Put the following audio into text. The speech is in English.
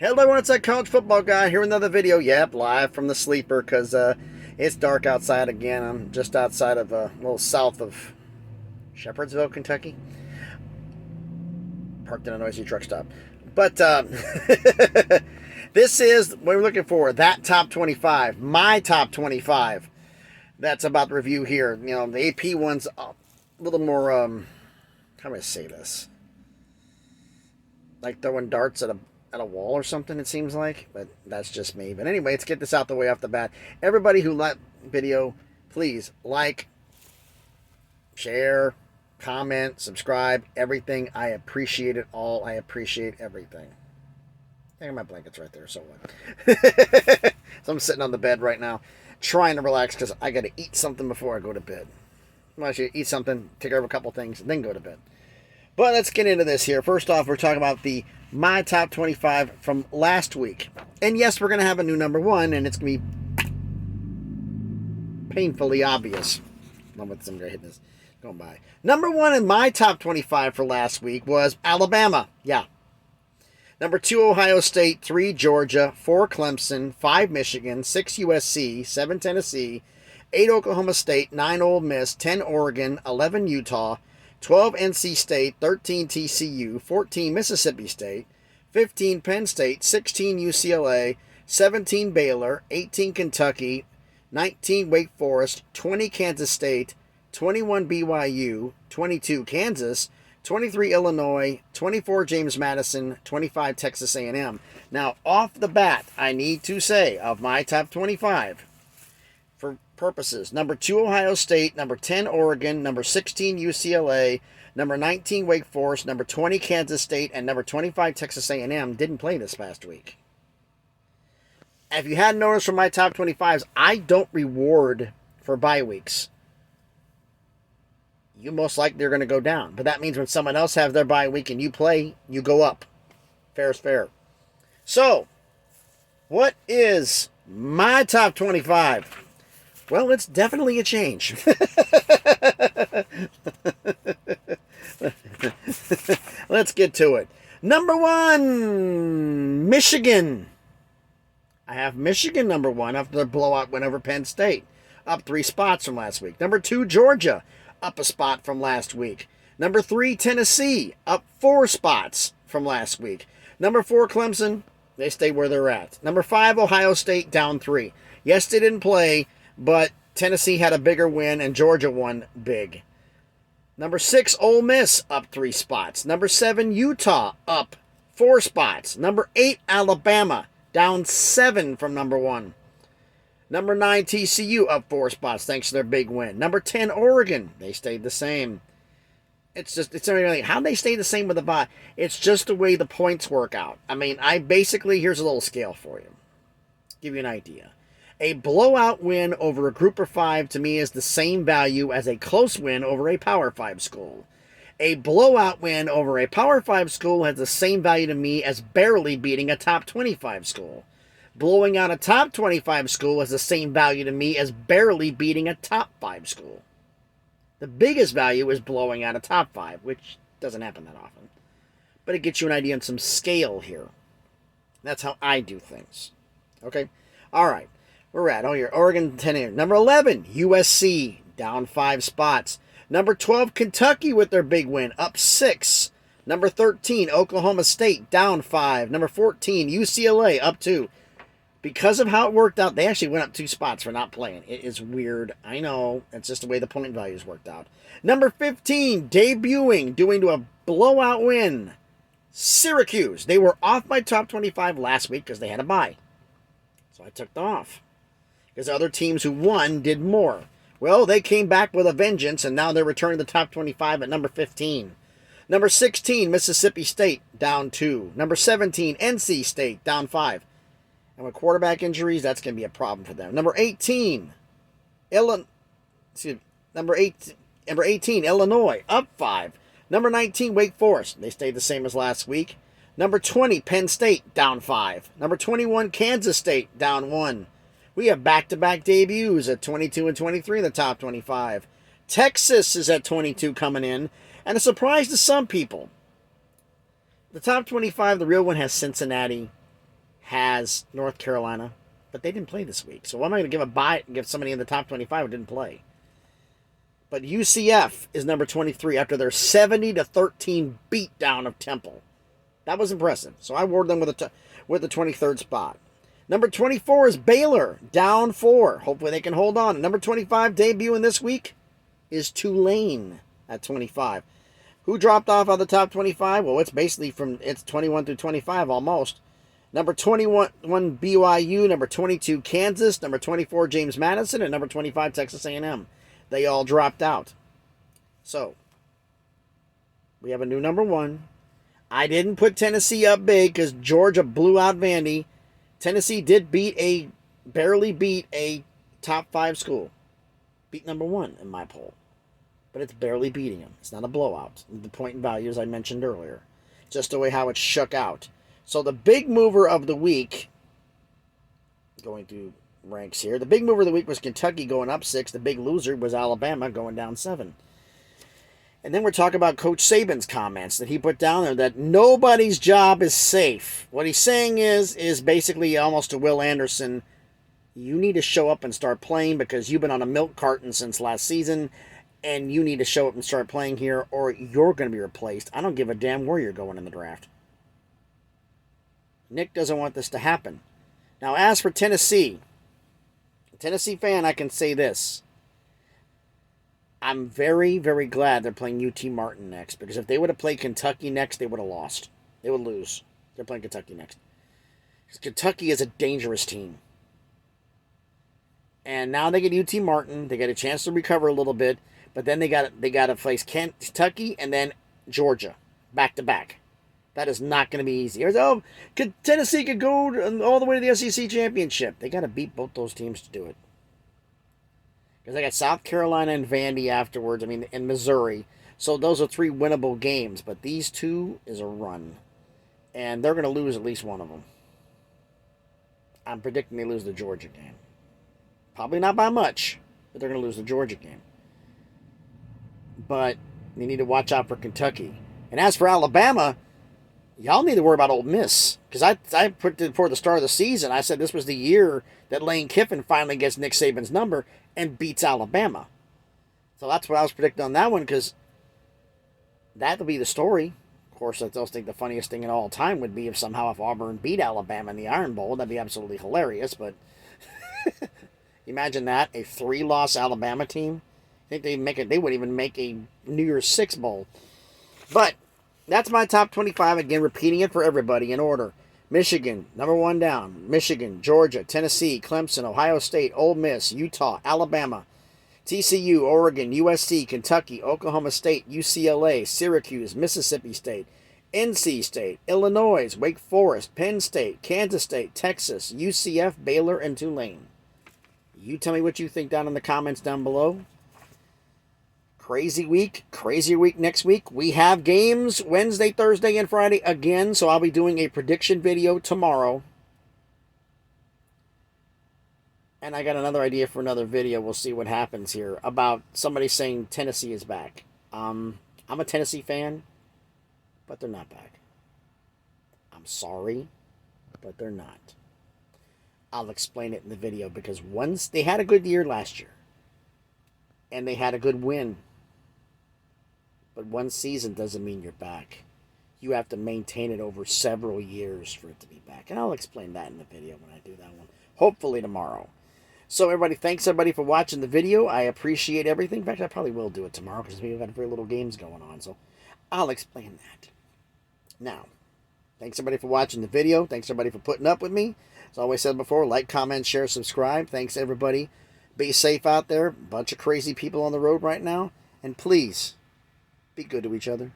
Hello everyone, it's that college football guy here with another video. Yep, live from the sleeper because it's dark outside again. I'm just outside of a little south of Shepherdsville, Kentucky. Parked in a noisy truck stop. But this is what we're looking for. That top 25. My top 25. That's about the review here. You know, the AP one's a little more, how do I say this? Like throwing darts at a wall or something, it seems like, but that's just me. But anyway, let's get this out the way off the bat. Everybody who liked video, please like, share, comment, subscribe, everything. I appreciate it all. I appreciate everything. I got my blankets right there, so what? So I'm sitting on the bed right now, trying to relax because I got to eat something before I go to bed. I should eat something, take care of a couple things, and then go to bed. But let's get into this here. First off, we're talking about the My Top 25 from last week. And yes, we're going to have a new number one, and it's going to be painfully obvious. Not with some guy hitting this going by. Number one in my top 25 for last week was Alabama. Yeah. Number 2, Ohio State. 3, Georgia. 4, Clemson. 5, Michigan. 6, USC. 7, Tennessee. 8, Oklahoma State. 9, Ole Miss. 10, Oregon. 11, Utah. 12, NC State. 13, TCU. 14, Mississippi State. 15, Penn State. 16, UCLA. 17, Baylor. 18, Kentucky. 19, Wake Forest. 20, Kansas State. 21, BYU. 22, Kansas. 23, Illinois. 24, James Madison. 25, Texas A&M. Now, off the bat, I need to say, of my top 25, for purposes, number 2, Ohio State. Number 10, Oregon. Number 16, UCLA. Number 19, Wake Forest. Number 20, Kansas State. And number 25, Texas A&M didn't play this past week. If you hadn't noticed from my top 25s, I don't reward for bye weeks. You most likely are going to go down. But that means when someone else has their bye week and you play, you go up. Fair is fair. So, what is my top 25? Well, it's definitely a change. Let's get to it. Number 1, Michigan. I have Michigan number 1 after their blowout win over Penn State. Up 3 spots from last week. Number 2, Georgia. Up a spot from last week. Number 3, Tennessee. Up 4 spots from last week. Number 4, Clemson. They stay where they're at. Number 5, Ohio State. Down 3. Yes, they didn't play, but Tennessee had a bigger win and Georgia won big. Number 6, Ole Miss. Up 3 spots. Number 7, Utah. Up 4 spots. Number 8, Alabama. Down 7 from number 1. Number 9, TCU, up 4 spots thanks to their big win. Number 10, Oregon. They stayed the same. It's not really how they stay the same with the bye. It's just the way the points work out. I mean, here's a little scale for you. Give you an idea. A blowout win over a group of 5 to me is the same value as a close win over a Power 5 school. A blowout win over a Power 5 school has the same value to me as barely beating a top 25 school. Blowing out a top 25 school has the same value to me as barely beating a top 5 school. The biggest value is blowing out a top 5, which doesn't happen that often. But it gets you an idea on some scale here. That's how I do things. Okay? All right. We're at your Oregon 10 here. Number 11, USC, down 5 spots. Number 12, Kentucky with their big win, up 6. Number 13, Oklahoma State, down 5. Number 14, UCLA, up 2. Because of how it worked out, they actually went up 2 spots for not playing. It is weird. I know. It's just the way the point values worked out. Number 15, debuting, doing to a blowout win. Syracuse. They were off my top 25 last week because they had a bye. So I took them off. Because other teams who won did more. Well, they came back with a vengeance, and now they're returning to the top 25 at number 15. Number 16, Mississippi State, down 2. Number 17, NC State, down 5. And with quarterback injuries, that's going to be a problem for them. Number 18, Number 18, Illinois, up 5. Number 19, Wake Forest. They stayed the same as last week. Number 20, Penn State, down 5. Number 21, Kansas State, down 1. We have back-to-back debuts at 22 and 23 in the top 25. Texas is at 22 coming in, and a surprise to some people. The top 25, the real one has Cincinnati, has North Carolina, but they didn't play this week. So why am I going to give a bye and give somebody in the top 25 who didn't play? But UCF is number 23 after their 70-13 beatdown of Temple. That was impressive. So I award them with the 23rd spot. Number 24 is Baylor, down 4. Hopefully they can hold on. Number 25, debuting this week, is Tulane at 25. Who dropped off on the top 25? Well, it's basically it's 21 through 25 almost. Number 21, BYU. Number 22, Kansas. Number 24, James Madison. And number 25, Texas A&M. They all dropped out. So, we have a new number 1. I didn't put Tennessee up big because Georgia blew out Vandy. Tennessee did barely beat a top 5 school. Beat number 1 in my poll. But it's barely beating them. It's not a blowout. The point and value, as I mentioned earlier. Just the way how it shook out. So the big mover of the week, going through ranks here, the big mover of the week was Kentucky going up 6. The big loser was Alabama going down 7. And then we're talking about Coach Saban's comments that he put down there that nobody's job is safe. What he's saying is basically almost to Will Anderson, you need to show up and start playing because you've been on a milk carton since last season, and you need to show up and start playing here or you're going to be replaced. I don't give a damn where you're going in the draft. Nick doesn't want this to happen. Now, as for Tennessee, a Tennessee fan, I can say this. I'm very, very glad they're playing UT Martin next, because if they would have played Kentucky next, they would have lost. They would lose. They're playing Kentucky next. Because Kentucky is a dangerous team. And now they get UT Martin. They get a chance to recover a little bit, but then they got to face Kentucky and then Georgia back to back. That is not going to be easy. Tennessee could go all the way to the SEC championship. They got to beat both those teams to do it. Because I got South Carolina and Vandy afterwards. And Missouri. So those are 3 winnable games. But these 2 is a run. And they're going to lose at least one of them. I'm predicting they lose the Georgia game. Probably not by much. But they're going to lose the Georgia game. But they need to watch out for Kentucky. And as for Alabama, y'all need to worry about Ole Miss. Because I put before the start of the season, I said this was the year that Lane Kiffin finally gets Nick Saban's number and beats Alabama. So that's what I was predicting on that one, because that'll be the story. Of course, I still think the funniest thing in all time would be if Auburn beat Alabama in the Iron Bowl. That'd be absolutely hilarious, but imagine that, a 3-loss Alabama team. I think they wouldn't even make a New Year's Six Bowl. But that's my top 25. Again, repeating it for everybody in order. Michigan, number 1 down. Michigan, Georgia, Tennessee, Clemson, Ohio State, Ole Miss, Utah, Alabama, TCU, Oregon, USC, Kentucky, Oklahoma State, UCLA, Syracuse, Mississippi State, NC State, Illinois, Wake Forest, Penn State, Kansas State, Texas, UCF, Baylor, and Tulane. You tell me what you think down in the comments down below. Crazier week next week. We have games Wednesday, Thursday, and Friday again, so I'll be doing a prediction video tomorrow. And I got another idea for another video. We'll see what happens here about somebody saying Tennessee is back. I'm a Tennessee fan, but they're not back. I'm sorry, but they're not. I'll explain it in the video, because once they had a good year last year, and they had a good win. But one season doesn't mean you're back. You have to maintain it over several years for it to be back. And I'll explain that in the video when I do that one. Hopefully tomorrow. So everybody, thanks everybody for watching the video. I appreciate everything. In fact, I probably will do it tomorrow because we've got very little games going on. So I'll explain that. Now, thanks everybody for watching the video. Thanks everybody for putting up with me. As I always said before, like, comment, share, subscribe. Thanks everybody. Be safe out there. Bunch of crazy people on the road right now. And please, be good to each other.